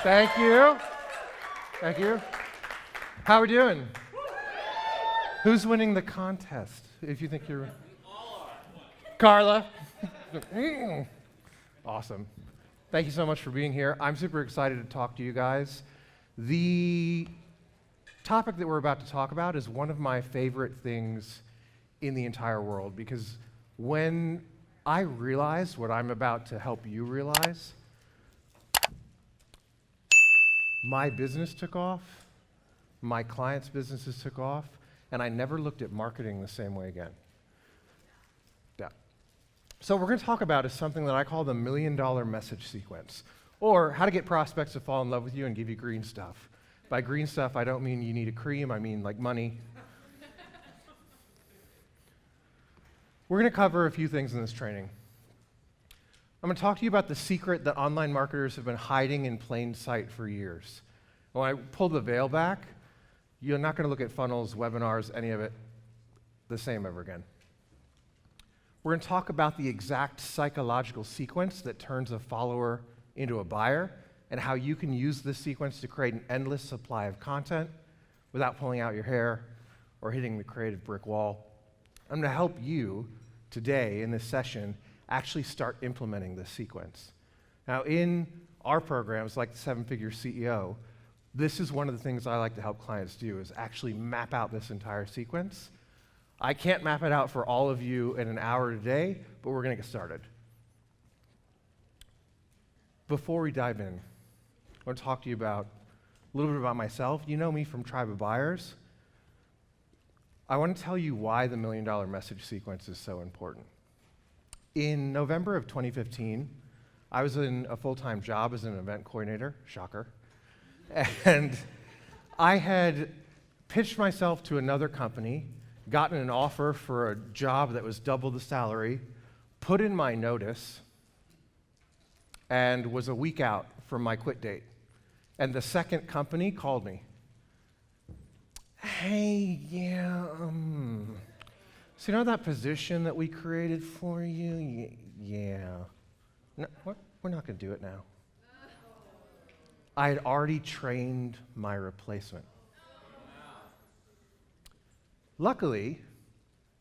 Thank you. Thank you. How are we doing? Who's winning the contest? If you think you're... Carla. Awesome. Thank you so much for being here. I'm super excited to talk to you guys. The topic that we're about to talk about is one of my favorite things in the entire world, because when I realized what I'm about to help you realize, my business took off, my clients' businesses took off, and I never looked at marketing the same way again. Yeah. So what we're going to talk about is something that I call the $1 million message sequence, or how to get prospects to fall in love with you and give you green stuff. By green stuff, I don't mean you need a cream, I mean like money. We're going to cover a few things in this training. I'm going to talk to you about the secret that online marketers have been hiding in plain sight for years. When I pull the veil back, you're not going to look at funnels, webinars, any of it the same ever again. We're going to talk about the exact psychological sequence that turns a follower into a buyer, and how you can use this sequence to create an endless supply of content without pulling out your hair or hitting the creative brick wall. I'm going to help you today in this session actually start implementing this sequence. Now, in our programs, like the 7-Figure CEO, this is one of the things I like to help clients do, is actually map out this entire sequence. I can't map it out for all of you in an hour today, but we're going to get started. Before we dive in, I want to talk to you about a little bit about myself. You know me from Tribe of Buyers. I want to tell you why the $1 million message sequence is so important. In November of 2015, I was in a full-time job as an event coordinator, shocker, and I had pitched myself to another company, gotten an offer for a job that was double the salary, put in my notice, and was a week out from my quit date. And the second company called me. Hey, so you know that position that we created for you? Yeah. No, we're not going to do it now. I had already trained my replacement. Luckily,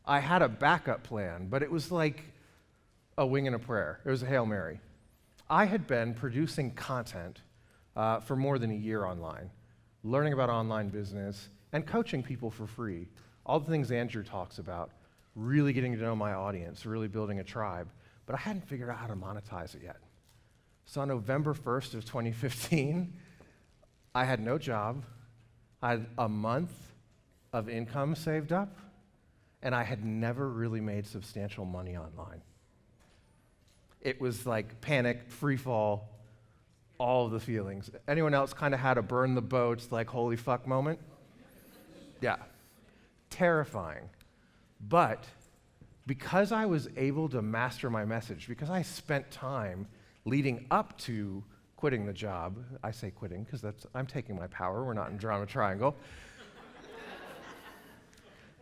I had a backup plan, but it was like a wing and a prayer. It was a Hail Mary. I had been producing content for more than a year online, learning about online business, and coaching people for free. All the things Andrew talks about, really getting to know my audience, really building a tribe. But I hadn't figured out how to monetize it yet. So on November 1st of 2015, I had no job, I had a month of income saved up, and I had never really made substantial money online. It was like panic, free fall, all of the feelings. Anyone else kind of had a burn the boats, like holy fuck moment? Yeah, terrifying. But because I was able to master my message, because I spent time leading up to quitting the job, I say quitting because I'm taking my power, we're not in drama triangle.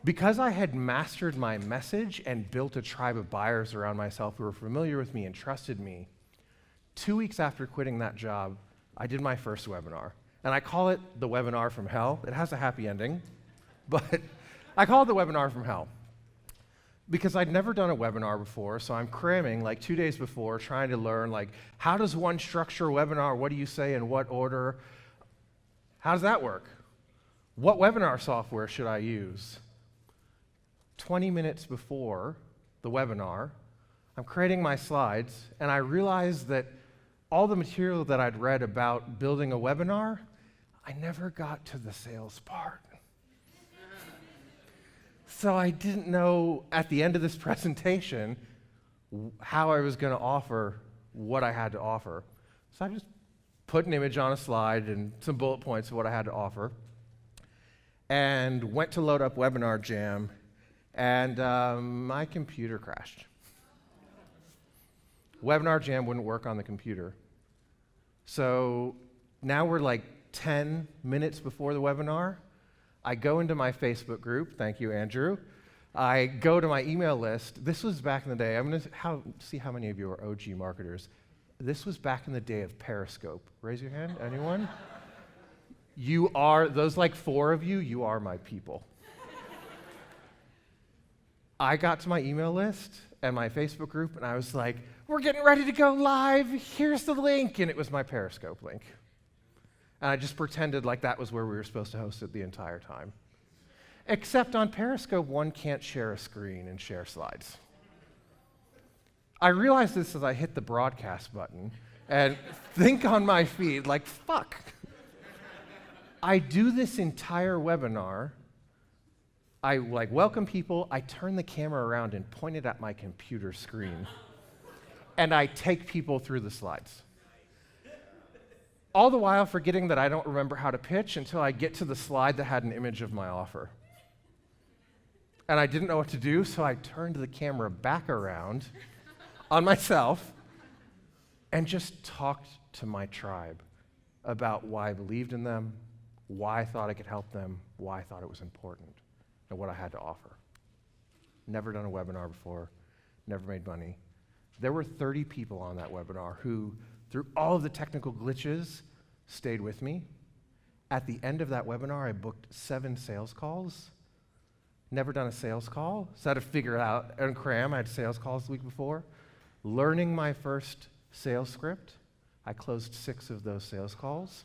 Because I had mastered my message and built a tribe of buyers around myself who were familiar with me and trusted me, 2 weeks after quitting that job, I did my first webinar. And I call it the webinar from hell. It has a happy ending, but I call it the webinar from hell. Because I'd never done a webinar before, so I'm cramming like 2 days before, trying to learn like, how does one structure a webinar? What do you say in what order? How does that work? What webinar software should I use? 20 minutes before the webinar, I'm creating my slides, and I realized that all the material that I'd read about building a webinar, I never got to the sales part. So I didn't know at the end of this presentation how I was going to offer what I had to offer. So I just put an image on a slide and some bullet points of what I had to offer, and went to load up Webinar Jam, and my computer crashed. Webinar Jam wouldn't work on the computer. So now we're like 10 minutes before the webinar. I go into my Facebook group. Thank you, Andrew. I go to my email list. This was back in the day. I'm going to see how many of you are OG marketers. This was back in the day of Periscope. Raise your hand, anyone? You are, those like 4 of you, you are my people. I got to my email list and my Facebook group, and I was like, we're getting ready to go live. Here's the link. And it was my Periscope link. And I just pretended like that was where we were supposed to host it the entire time. Except on Periscope, one can't share a screen and share slides. I realized this as I hit the broadcast button and think on my feed, like, fuck. I do this entire webinar. I welcome people, I turn the camera around and point it at my computer screen. And I take people through the slides. All the while forgetting that I don't remember how to pitch until I get to the slide that had an image of my offer. And I didn't know what to do, so I turned the camera back around on myself and just talked to my tribe about why I believed in them, why I thought I could help them, why I thought it was important, and what I had to offer. Never done a webinar before, never made money. There were 30 people on that webinar who, through all of the technical glitches, stayed with me. At the end of that webinar, I booked 7 sales calls. Never done a sales call, so I had to figure it out and cram. I had sales calls the week before. Learning my first sales script, I closed 6 of those sales calls.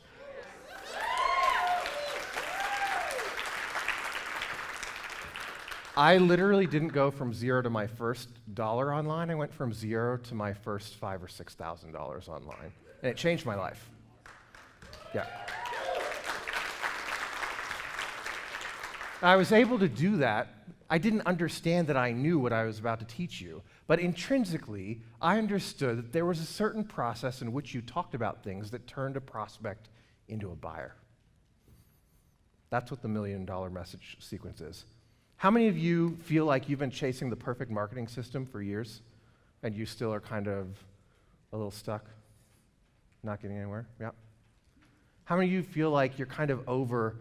I literally didn't go from 0 to my first dollar online. I went from 0 to my first $5,000 or $6,000 online, and it changed my life. Yeah. I was able to do that. I didn't understand that I knew what I was about to teach you, but intrinsically, I understood that there was a certain process in which you talked about things that turned a prospect into a buyer. That's what the $1 million message sequence is. How many of you feel like you've been chasing the perfect marketing system for years, and you still are kind of a little stuck, not getting anywhere? Yeah. How many of you feel like you're kind of over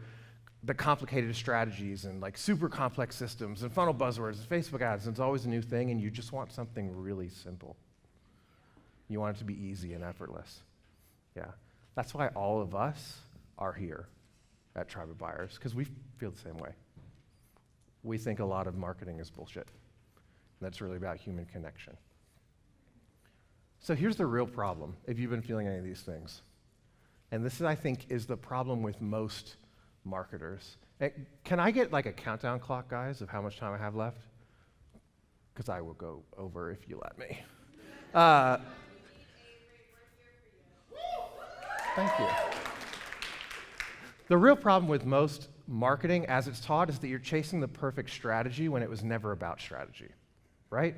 the complicated strategies and like super complex systems and funnel buzzwords and Facebook ads, and it's always a new thing, and you just want something really simple? You want it to be easy and effortless. Yeah. That's why all of us are here at Tribe of Buyers, because we feel the same way. We think a lot of marketing is bullshit. That's really about human connection. So here's the real problem, if you've been feeling any of these things. And this, I think, is the problem with most marketers. Can I get like a countdown clock, guys, of how much time I have left? Because I will go over if you let me. Thank you. The real problem with most marketing, as it's taught, is that you're chasing the perfect strategy when it was never about strategy, right?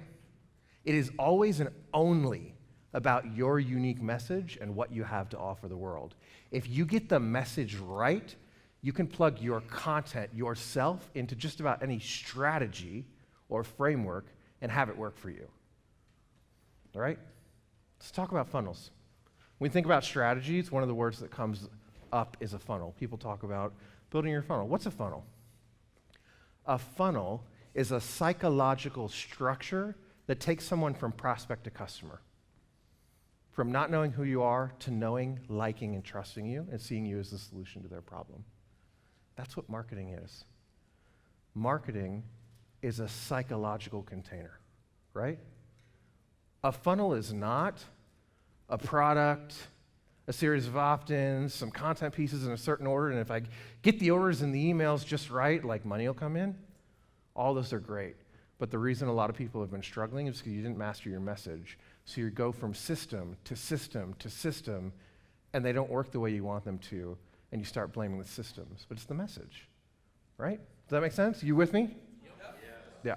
It is always and only about your unique message and what you have to offer the world. If you get the message right, you can plug your content, yourself, into just about any strategy or framework and have it work for you. All right? Let's talk about funnels. When we think about strategies, one of the words that comes up is a funnel. People talk about building your funnel. What's a funnel? A funnel is a psychological structure that takes someone from prospect to customer. From not knowing who you are to knowing, liking, and trusting you and seeing you as the solution to their problem. That's what marketing is. Marketing is a psychological container, right? A funnel is not a product, a series of opt-ins, some content pieces in a certain order, and if I get the orders and the emails just right, like money will come in. All those are great. But the reason a lot of people have been struggling is because you didn't master your message. So you go from system to system to system, and they don't work the way you want them to, and you start blaming the systems. But it's the message, right? Does that make sense? You with me? Yep. Yeah.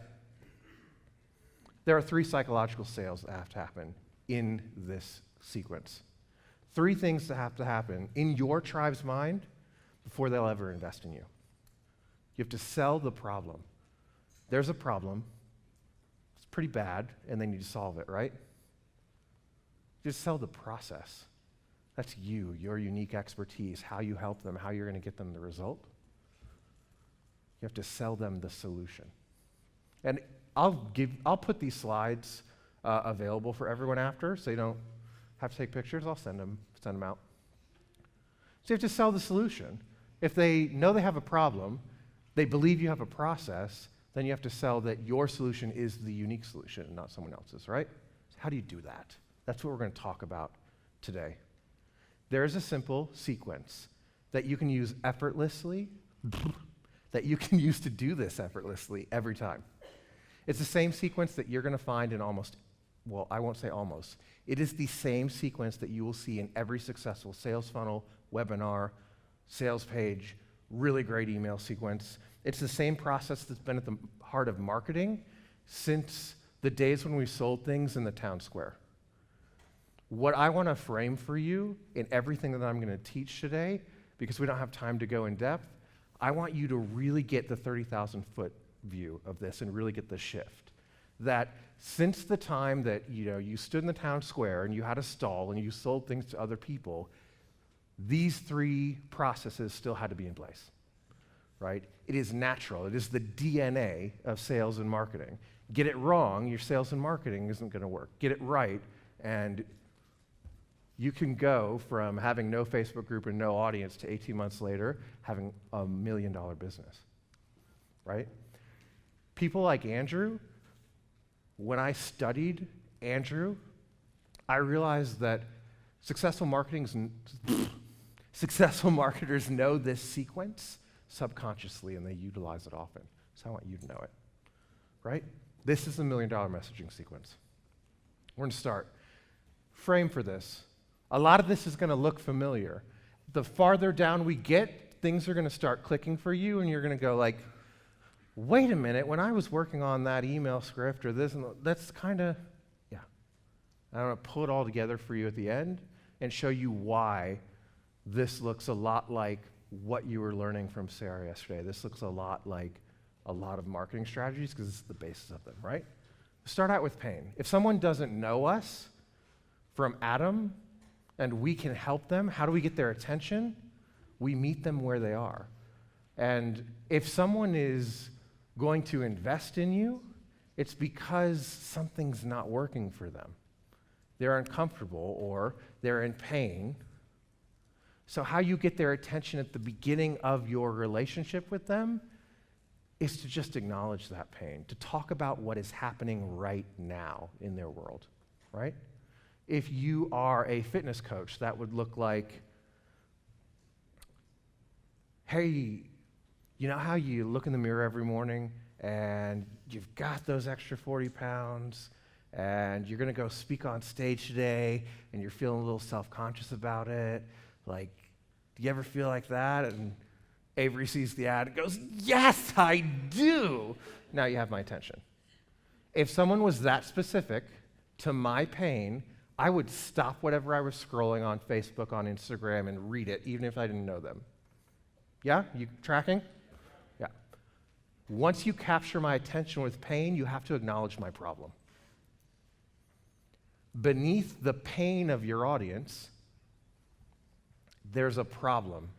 There are 3 psychological sales that have to happen in this sequence. 3 things that have to happen in your tribe's mind before they'll ever invest in you. You have to sell the problem. There's a problem. It's pretty bad, and they need to solve it, right? Just sell the process. That's you, your unique expertise, how you help them, how you're going to get them the result. You have to sell them the solution. And I'll put these slides available for everyone after, so you don't Have to take pictures? I'll send them out. So you have to sell the solution. If they know they have a problem, they believe you have a process, then you have to sell that your solution is the unique solution and not someone else's, right? So how do you do that? That's what we're going to talk about today. There is a simple sequence that you can use effortlessly, that you can use to do this effortlessly every time. It's the same sequence that you're going to find in I won't say almost. It is the same sequence that you will see in every successful sales funnel, webinar, sales page, really great email sequence. It's the same process that's been at the heart of marketing since the days when we sold things in the town square. What I want to frame for you in everything that I'm going to teach today, because we don't have time to go in depth, I want you to really get the 30,000-foot view of this and really get the shift. That since the time that you stood in the town square and you had a stall and you sold things to other people, these three processes still had to be in place, right? It is natural. It is the DNA of sales and marketing. Get it wrong, your sales and marketing isn't going to work. Get it right, and you can go from having no Facebook group and no audience to 18 months later having $1 million business, right? People like Andrew, when I studied Andrew, I realized that successful marketers know this sequence subconsciously, and they utilize it often. So I want you to know it, right? This is the $1 million messaging sequence. We're going to start. Frame for this. A lot of this is going to look familiar. The farther down we get, things are going to start clicking for you, and you're going to go like, wait a minute, when I was working on that email script or this, and that's kind of, yeah. I'm going to pull it all together for you at the end and show you why this looks a lot like what you were learning from Sarah yesterday. This looks a lot like a lot of marketing strategies because it's the basis of them, right? Start out with pain. If someone doesn't know us from Adam and we can help them, how do we get their attention? We meet them where they are. And if someone is going to invest in you, it's because something's not working for them. They're uncomfortable or they're in pain. So how you get their attention at the beginning of your relationship with them is to just acknowledge that pain, to talk about what is happening right now in their world, right? If you are a fitness coach, that would look like, hey, you know how you look in the mirror every morning and you've got those extra 40 pounds and you're going to go speak on stage today and you're feeling a little self-conscious about it? Like, do you ever feel like that? And Avery sees the ad and goes, yes, I do. Now you have my attention. If someone was that specific to my pain, I would stop whatever I was scrolling on Facebook, on Instagram, and read it, even if I didn't know them. Yeah? You tracking? Yeah. Once you capture my attention with pain, you have to acknowledge my problem. Beneath the pain of your audience, there's a problem.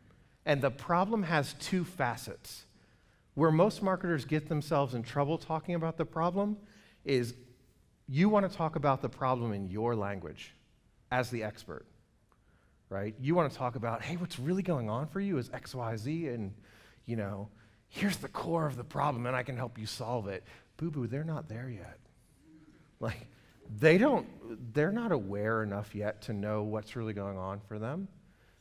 And the problem has two facets. Where most marketers get themselves in trouble talking about the problem is you want to talk about the problem in your language as the expert, right? You want to talk about, hey, what's really going on for you is X, Y, Z, and, here's the core of the problem, and I can help you solve it. Boo-boo, they're not there yet. Like, they're not aware enough yet to know what's really going on for them.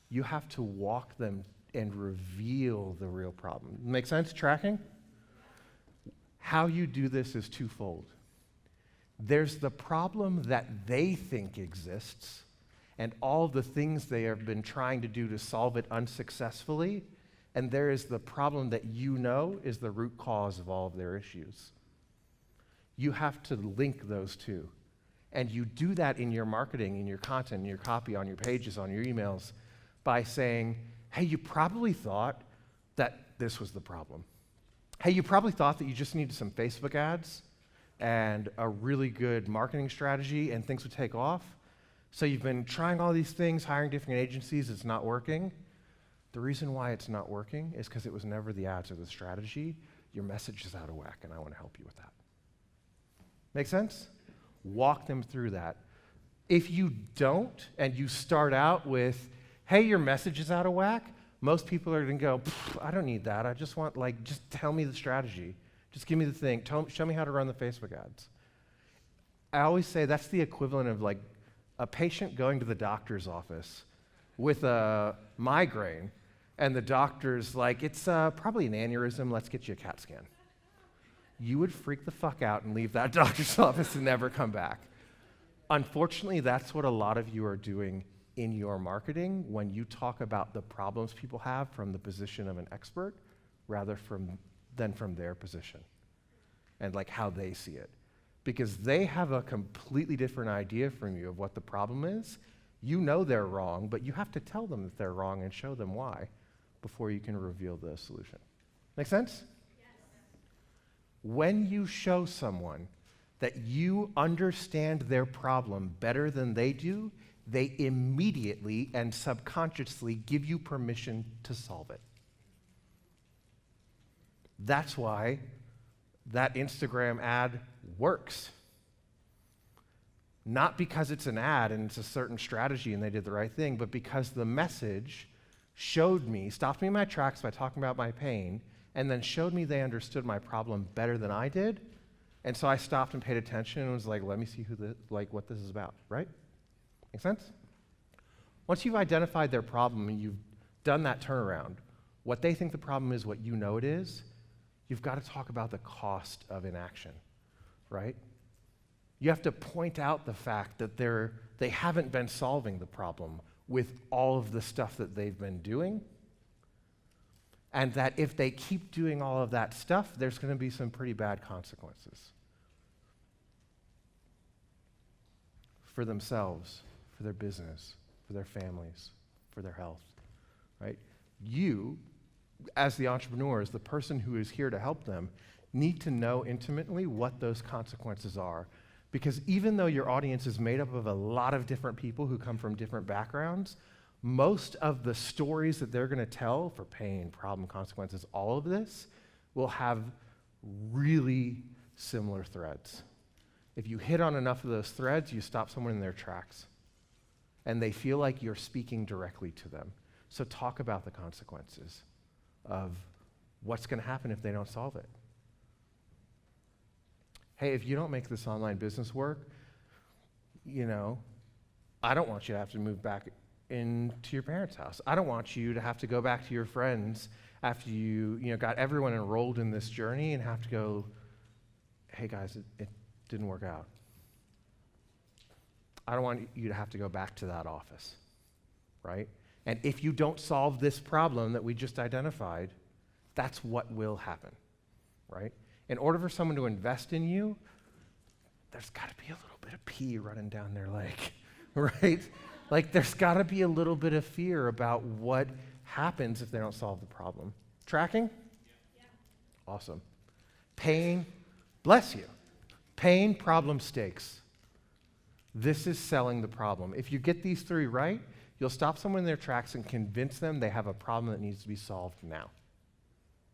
You have to walk them and reveal the real problem. Make sense? Tracking? How you do this is twofold. There's the problem that they think exists and all the things they have been trying to do to solve it unsuccessfully, and there is the problem that you know is the root cause of all of their issues. You have to link those two. And you do that in your marketing, in your content, in your copy, on your pages, on your emails, by saying, hey, you probably thought that this was the problem. Hey, you probably thought that you just needed some Facebook ads and a really good marketing strategy and things would take off. So you've been trying all these things, hiring different agencies, it's not working. The reason why it's not working is because it was never the ads or the strategy. Your message is out of whack, and I want to help you with that. Make sense? Walk them through that. If you don't, and you start out with, hey, your message is out of whack, most people are going to go, I don't need that. I just want, just tell me the strategy. Just give me the thing. Show me how to run the Facebook ads. I always say that's the equivalent of a patient going to the doctor's office with a migraine, and the doctor's like, it's probably an aneurysm, let's get you a CAT scan. You would freak the fuck out and leave that doctor's office and never come back. Unfortunately, that's what a lot of you are doing in your marketing when you talk about the problems people have from the position of an expert rather than from their position and how they see it. Because they have a completely different idea from you of what the problem is. You know they're wrong, but you have to tell them that they're wrong and show them why before you can reveal the solution. Make sense? Yes. When you show someone that you understand their problem better than they do, they immediately and subconsciously give you permission to solve it. That's why that Instagram ad works. Not because it's an ad and it's a certain strategy and they did the right thing, but because the message stopped me in my tracks by talking about my pain, and then showed me they understood my problem better than I did. And so I stopped and paid attention and was like, let me see what this is about, right? Make sense? Once you've identified their problem and you've done that turnaround, what they think the problem is, what you know it is, you've got to talk about the cost of inaction, right? You have to point out the fact that they haven't been solving the problem with all of the stuff that they've been doing, and that if they keep doing all of that stuff, there's going to be some pretty bad consequences for themselves, for their business, for their families, for their health, right? You, as the entrepreneur, as the person who is here to help them, need to know intimately what those consequences are. Because even though your audience is made up of a lot of different people who come from different backgrounds, most of the stories that they're going to tell for pain, problem, consequences, all of this will have really similar threads. If you hit on enough of those threads, you stop someone in their tracks, and they feel like you're speaking directly to them. So talk about the consequences of what's going to happen if they don't solve it. Hey, if you don't make this online business work, I don't want you to have to move back into your parents' house. I don't want you to have to go back to your friends after you got everyone enrolled in this journey and have to go, hey guys, it didn't work out. I don't want you to have to go back to that office, right? And if you don't solve this problem that we just identified, that's what will happen, right? In order for someone to invest in you, there's got to be a little bit of pee running down their leg, right? There's got to be a little bit of fear about what happens if they don't solve the problem. Tracking? Yeah. Awesome. Pain, bless you. Pain, problem, stakes. This is selling the problem. If you get these three right, you'll stop someone in their tracks and convince them they have a problem that needs to be solved now.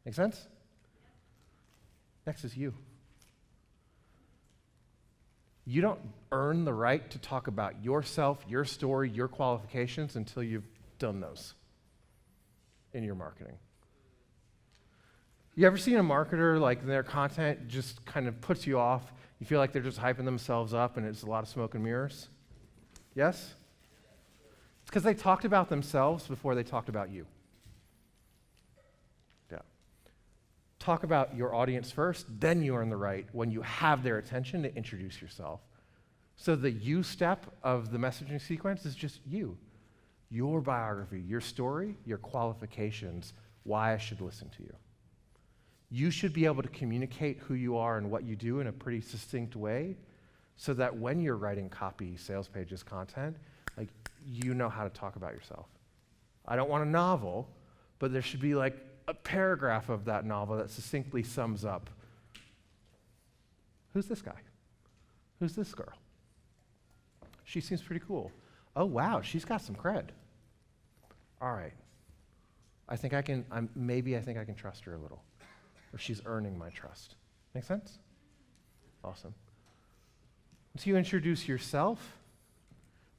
Make sense? Next is you. You don't earn the right to talk about yourself, your story, your qualifications until you've done those in your marketing. You ever seen a marketer, their content just kind of puts you off? You feel like they're just hyping themselves up and it's a lot of smoke and mirrors? Yes? It's because they talked about themselves before they talked about you. Yeah. Talk about your audience first, then you earn the right, when you have their attention, to introduce yourself. So the you step of the messaging sequence is just you. Your biography, your story, your qualifications, why I should listen to you. You should be able to communicate who you are and what you do in a pretty succinct way so that when you're writing copy, sales pages, content, you know how to talk about yourself. I don't want a novel, but there should be a paragraph of that novel that succinctly sums up, who's this guy? Who's this girl? She seems pretty cool. Oh, wow, she's got some cred. All right. I think I can trust her a little. Or she's earning my trust. Make sense? Awesome. Once you introduce yourself,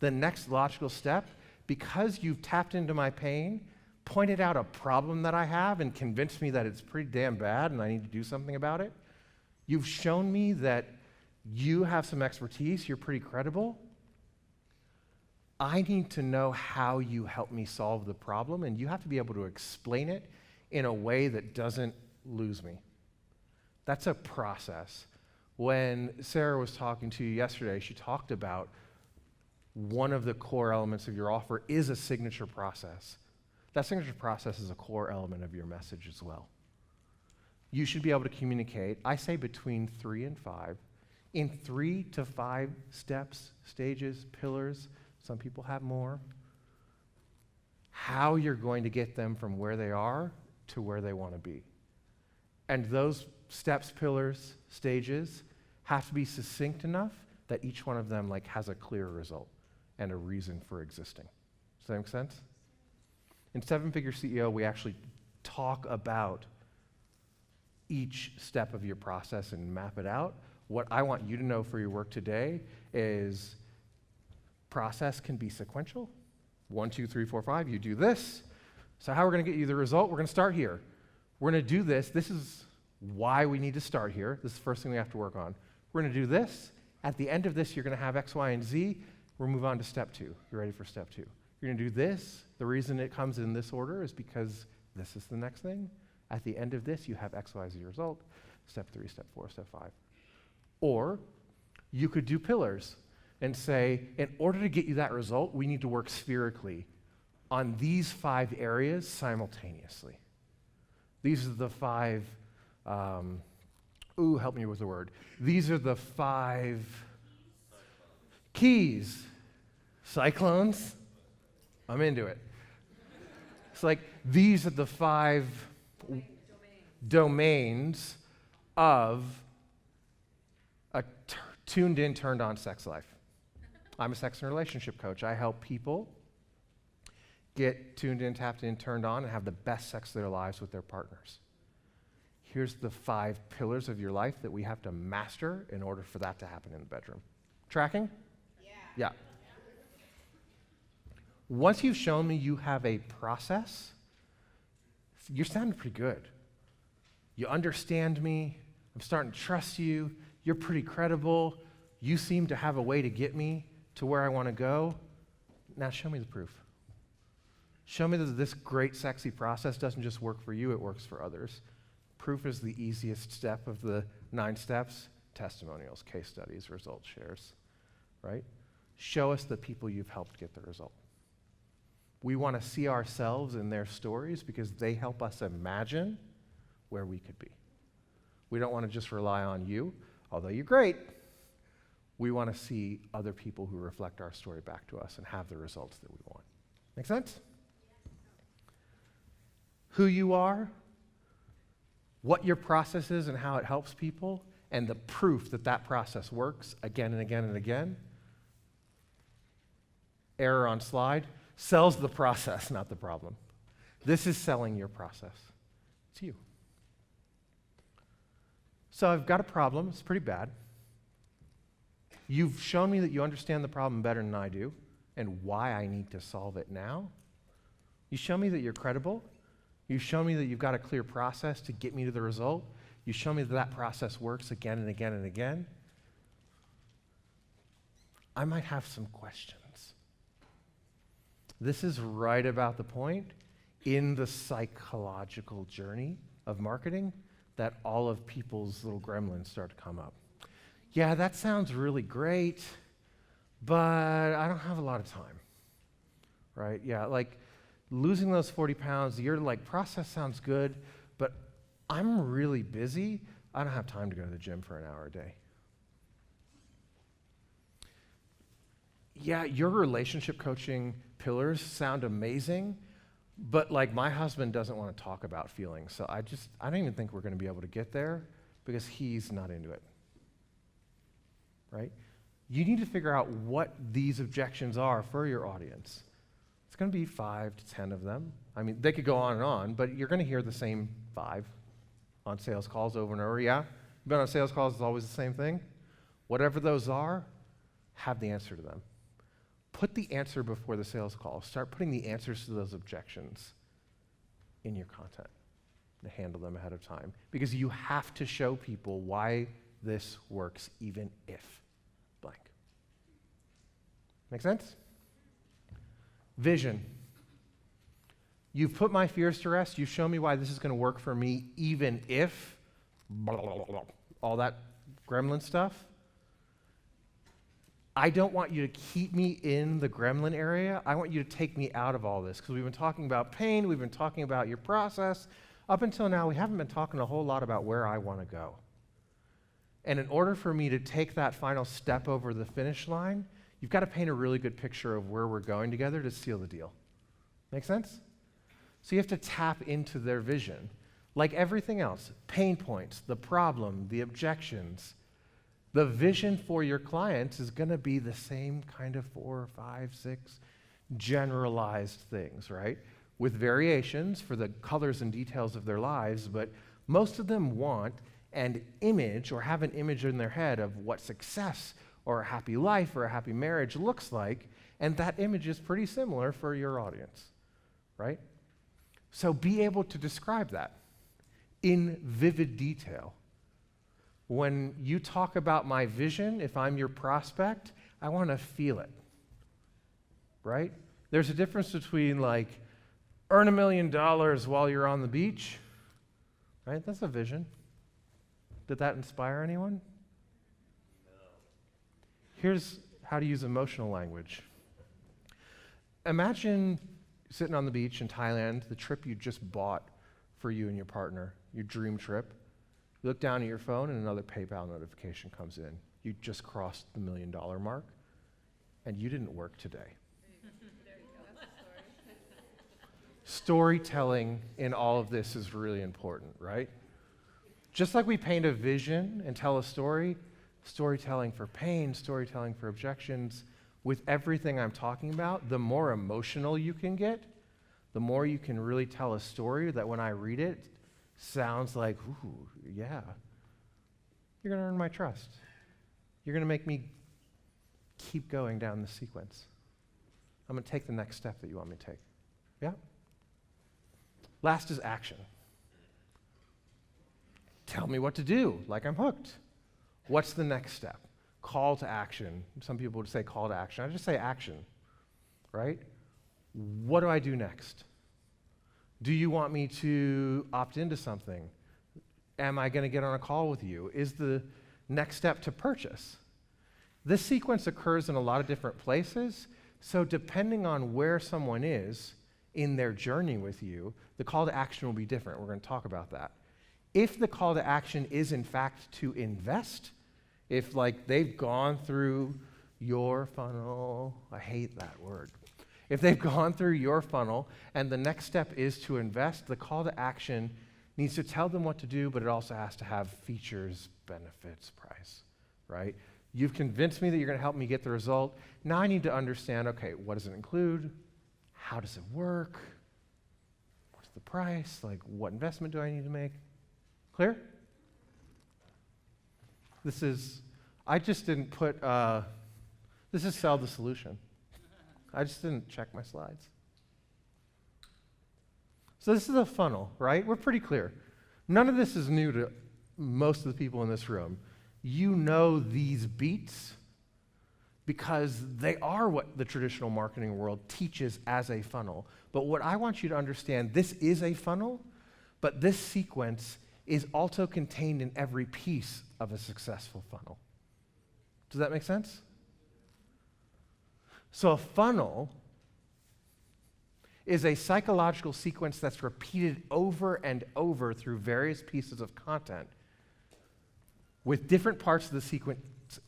The next logical step, because you've tapped into my pain, pointed out a problem that I have and convinced me that it's pretty damn bad and I need to do something about it. You've shown me that you have some expertise, you're pretty credible. I need to know how you help me solve the problem, and you have to be able to explain it in a way that doesn't lose me. That's a process. When Sarah was talking to you yesterday, she talked about one of the core elements of your offer is a signature process. That signature process is a core element of your message as well. You should be able to communicate, I say between 3 and 5, in 3 to 5 steps, stages, pillars. Some people have more. How you're going to get them from where they are to where they want to be. And those steps, pillars, stages have to be succinct enough that each one of them has a clear result and a reason for existing. Does that make sense? In 7-Figure CEO, we actually talk about each step of your process and map it out. What I want you to know for your work today is process can be sequential. 1, 2, 3, 4, 5, you do this. So how we're going to get you the result, we're going to start here. We're going to do this. This is why we need to start here. This is the first thing we have to work on. We're going to do this. At the end of this, you're going to have X, Y, and Z. We'll move on to step 2. You're ready for step 2. You're going to do this. The reason it comes in this order is because this is the next thing. At the end of this, you have X, Y, Z result. Step 3, step 4, step 5. Or you could do pillars and say, in order to get you that result, we need to work spherically on these 5 areas simultaneously. These are the 5, help me with the word. These are the 5 keys. Cyclones? I'm into it. It's these are the 5 domains of a tuned in, turned on sex life. I'm a sex and relationship coach. I help people get tuned in, tapped in, turned on, and have the best sex of their lives with their partners. Here's the 5 pillars of your life that we have to master in order for that to happen in the bedroom. Tracking? Yeah. Once you've shown me you have a process, you're sounding pretty good. You understand me. I'm starting to trust you. You're pretty credible. You seem to have a way to get me to where I want to go. Now show me the proof. Show me that this great, sexy process doesn't just work for you, it works for others. Proof is the easiest step of the 9 steps. Testimonials, case studies, result shares, right? Show us the people you've helped get the result. We want to see ourselves in their stories because they help us imagine where we could be. We don't want to just rely on you, although you're great. We want to see other people who reflect our story back to us and have the results that we want. Make sense? Who you are, what your process is and how it helps people, and the proof that that process works again and again and again. Error on slide. Sells the process, not the problem. This is selling your process. It's you. So I've got a problem. It's pretty bad. You've shown me that you understand the problem better than I do and why I need to solve it now. You show me that you're credible. You show me that you've got a clear process to get me to the result. You show me that that process works again and again and again. I might have some questions. This is right about the point in the psychological journey of marketing that all of people's little gremlins start to come up. Yeah, that sounds really great, but I don't have a lot of time, right? Yeah, losing those 40 pounds, your process sounds good, but I'm really busy. I don't have time to go to the gym for an hour a day. Yeah, your relationship coaching pillars sound amazing, but my husband doesn't want to talk about feelings, so I don't even think we're going to be able to get there because he's not into it, right? You need to figure out what these objections are for your audience. It's going to be 5 to 10 of them. I mean, they could go on and on, but you're going to hear the same 5 on sales calls over and over. Yeah? You've been on sales calls, it's always the same thing. Whatever those are, have the answer to them. put the answer before the sales call. Start putting the answers to those objections in your content to handle them ahead of time. Because you have to show people why this works, even if blank. Make sense? Vision. You've put my fears to rest. You've shown me why this is going to work for me, even if blah, blah, blah, blah, all that gremlin stuff. I don't want you to keep me in the gremlin area. I want you to take me out of all this, because we've been talking about pain, we've been talking about your process. Up until now, we haven't been talking a whole lot about where I want to go. And in order for me to take that final step over the finish line, you've got to paint a really good picture of where we're going together to seal the deal. Make sense? So you have to tap into their vision. Like everything else, pain points, the problem, the objections, the vision for your clients is going to be the same kind of 4, 5, 6 generalized things, right? With variations for the colors and details of their lives, but most of them want an image or have an image in their head of what success or a happy life or a happy marriage looks like, and that image is pretty similar for your audience, right? So be able to describe that in vivid detail. When you talk about my vision, if I'm your prospect, I want to feel it, right? There's a difference between like, earn $1 million while you're on the beach, right? That's a vision. Did that inspire anyone? No. Here's how to use emotional language. Imagine sitting on the beach in Thailand, the trip you just bought for you and your partner, your dream trip. You look down at your phone and another PayPal notification comes in. You just crossed the $1 million mark, and you didn't work today. Storytelling in all of this is really important, right? Just like we paint a vision and tell a story, storytelling for pain, storytelling for objections, with everything I'm talking about, the more emotional you can get, the more you can really tell a story that when I read it, sounds like, ooh, yeah, you're going to earn my trust. You're going to make me keep going down the sequence. I'm going to take the next step that you want me to take. Yeah? Last is action. Tell me what to do, like I'm hooked. What's the next step? Call to action. Some people would say call to action. I just say action, right? What do I do next? Do you want me to opt into something? Am I going to get on a call with you? Is the next step to purchase? This sequence occurs in a lot of different places, so depending on where someone is in their journey with you, the call to action will be different. We're going to talk about that. If the call to action is in fact to invest, if like they've gone through your funnel, I hate that word. If they've gone through your funnel and the next step is to invest, the call to action needs to tell them what to do, but it also has to have features, benefits, price, right? You've convinced me that you're going to help me get the result. Now I need to understand, okay, what does it include? How does it work? What's the price? Like, what investment do I need to make? Clear? I just didn't put, this is sell the solution. I just didn't check my slides. So this is a funnel, right? We're pretty clear. None of this is new to most of the people in this room. You know these beats because they are what the traditional marketing world teaches as a funnel. But what I want you to understand, this is a funnel, but this sequence is also contained in every piece of a successful funnel. Does that make sense? So a funnel is a psychological sequence that's repeated over and over through various pieces of content with different parts of the sequence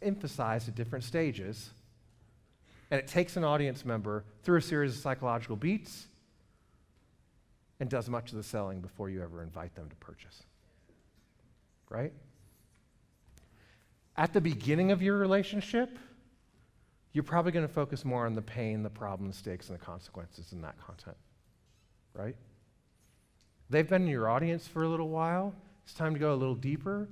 emphasized at different stages, and it takes an audience member through a series of psychological beats and does much of the selling before you ever invite them to purchase. Right? At the beginning of your relationship, you're probably going to focus more on the pain, the problem, the stakes, and the consequences in that content, right? They've been in your audience for a little while. It's time to go a little deeper.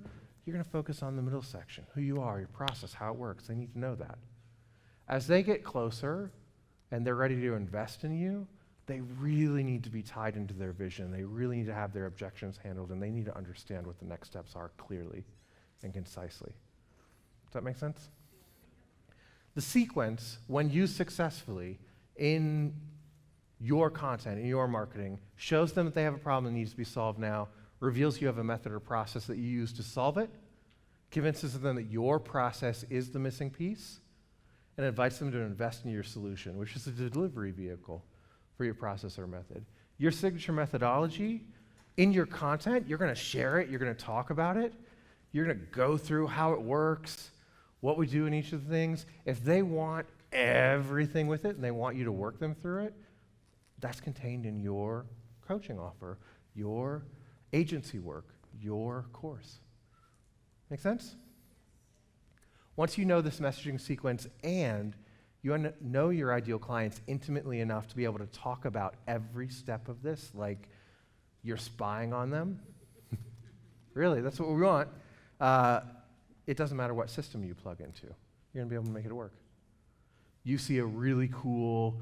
You're going to focus on the middle section, who you are, your process, how it works. They need to know that. As they get closer, and they're ready to invest in you, they really need to be tied into their vision. They really need to have their objections handled, and they need to understand what the next steps are clearly and concisely. Does that make sense? The sequence, when used successfully in your content, in your marketing, shows them that they have a problem that needs to be solved now, reveals you have a method or process that you use to solve it, convinces them that your process is the missing piece, and invites them to invest in your solution, which is a delivery vehicle for your process or method. Your signature methodology, in your content, you're going to share it, you're going to talk about it, you're going to go through how it works, what we do in each of the things. If they want everything with it and they want you to work them through it, that's contained in your coaching offer, your agency work, your course. Make sense? Once you know this messaging sequence and you know your ideal clients intimately enough to be able to talk about every step of this, like you're spying on them, really, that's what we want. It doesn't matter what system you plug into. You're going to be able to make it work. You see a really cool,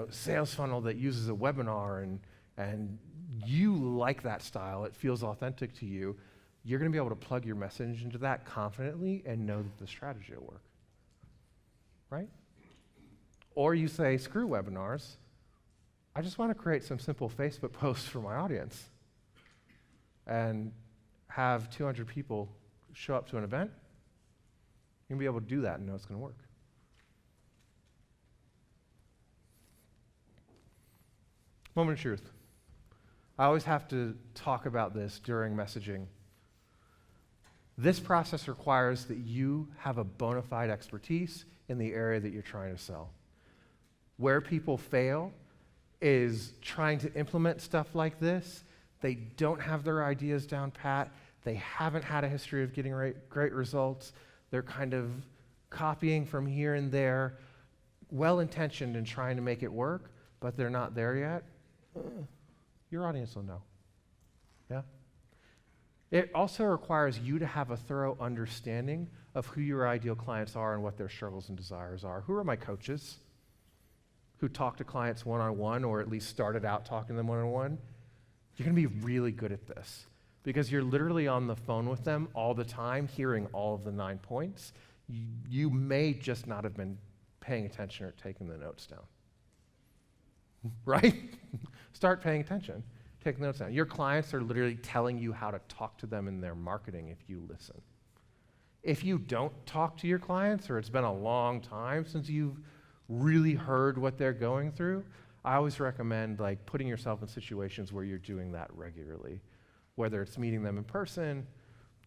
sales funnel that uses a webinar and you like that style, it feels authentic to you, you're going to be able to plug your message into that confidently and know that the strategy will work. Right? Or you say, screw webinars, I just want to create some simple Facebook posts for my audience and have 200 people show up to an event. You're going to be able to do that and know it's going to work. Moment of truth. I always have to talk about this during messaging. This process requires that you have a bona fide expertise in the area that you're trying to sell. Where people fail is trying to implement stuff like this. They don't have their ideas down pat. They haven't had a history of getting great results. They're kind of copying from here and there, well-intentioned in trying to make it work, but they're not there yet. Your audience will know. Yeah? It also requires you to have a thorough understanding of who your ideal clients are and what their struggles and desires are. Who are my coaches who talk to clients one-on-one, or at least started out talking to them one-on-one? You're going to be really good at this because you're literally on the phone with them all the time, hearing all of the 9 points. You may just not have been paying attention or taking the notes down. Right? Start paying attention. Take notes down. Your clients are literally telling you how to talk to them in their marketing if you listen. If you don't talk to your clients, or it's been a long time since you've really heard what they're going through, I always recommend putting yourself in situations where you're doing that regularly, whether it's meeting them in person.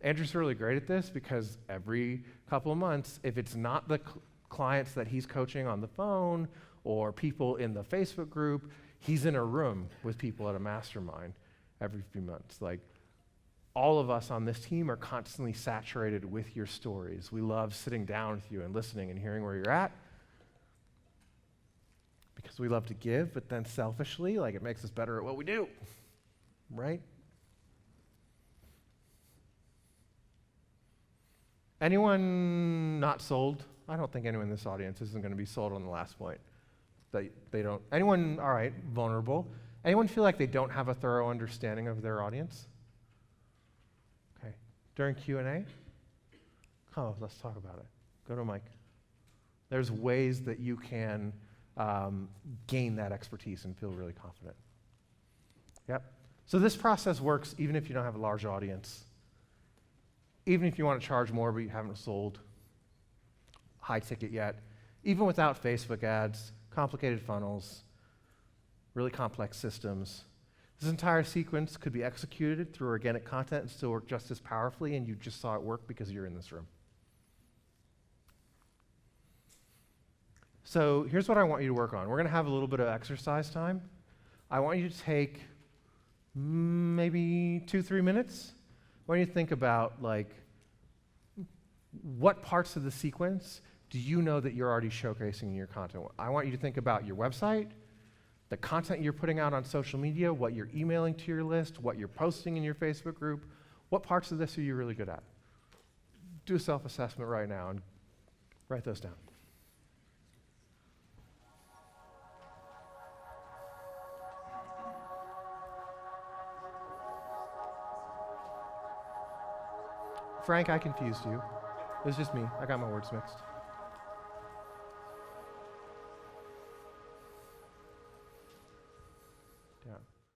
Andrew's really great at this because every couple of months, if it's not the clients that he's coaching on the phone or people in the Facebook group, he's in a room with people at a mastermind every few months. All of us on this team are constantly saturated with your stories. We love sitting down with you and listening and hearing where you're at because we love to give, but then selfishly, it makes us better at what we do, right? Anyone not sold? I don't think anyone in this audience isn't going to be sold on the last point. They don't. Anyone, all right, vulnerable. Anyone feel like they don't have a thorough understanding of their audience? Okay. During Q&A? Oh, let's talk about it. Go to Mike. There's ways that you can gain that expertise and feel really confident. Yep. So this process works even if you don't have a large audience. Even if you want to charge more but you haven't sold high ticket yet. Even without Facebook ads, complicated funnels, really complex systems. This entire sequence could be executed through organic content and still work just as powerfully, and you just saw it work because you're in this room. So here's what I want you to work on. We're going to have a little bit of exercise time. I want you to take maybe 2-3 minutes. I want you to think about what parts of the sequence do you know that you're already showcasing in your content? I want you to think about your website, the content you're putting out on social media, what you're emailing to your list, what you're posting in your Facebook group. What parts of this are you really good at? Do a self-assessment right now and write those down. Frank, I confused you. It was just me. I got my words mixed.